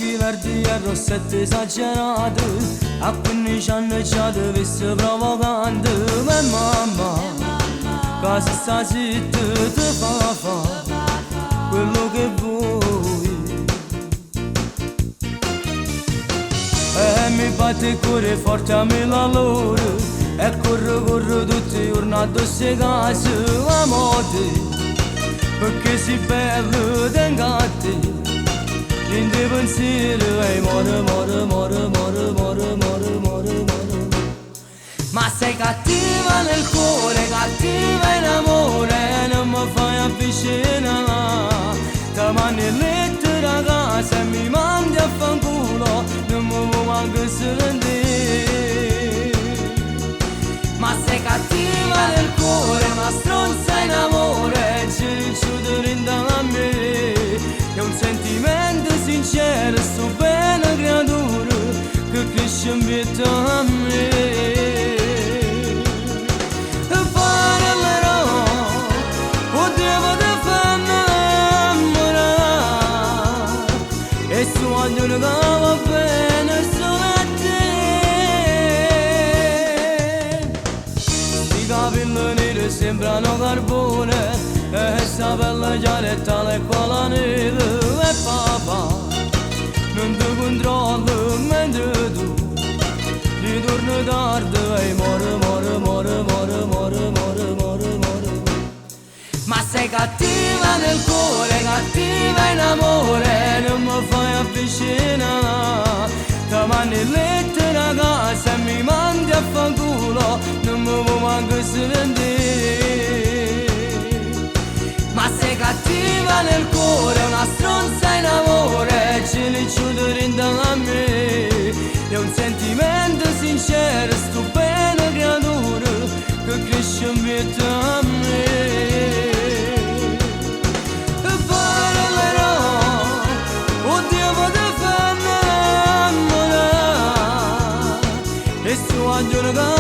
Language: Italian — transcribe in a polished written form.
occhi verdi e rossetti esagerati, a quindi ci hanno già visto provocante. Ma mamma, cosa sta zitta, ti fa quello che vuoi. E mi batte il cuore forte a me la loro, e corro tutti i giorni addosso a casa, amore, perché si bello dengati. Niente pensiero e more. Ma sei cattiva nel cuore, cattiva in amore, non mi fai avvicinare. Ti mandi in letto ragazza e mi mandi a fanculo, non mi vuoi manco sentire. Ma sei cattiva nel cuore, una stronza in amore, ci richiudo in a me. È un sentimento sincero, sto bene creatura, che cresce in vita a me. E parlerò, potevo difendere, e su ognuno che va bene solo a te. Sti capelli neri sembrano carbone, e sta pelle gialletta le quale neve. E papà, non ti controllo mentre tu ritorni tardi e more. Ma sei cattiva nel cuore, cattiva in amore, non mi fai avvicinare. Ti mandi in letto ragazza e mi mandi a fanculo, non mi vuoi manco sentire. Ma sei cattiva nel cuore, una stronza in amore, ce li chiudo dentro a me. È un sentimento sincero, sto bene creatura, che cresce in vita a me. E parlerò, oddio potevo difendere, e su a giorno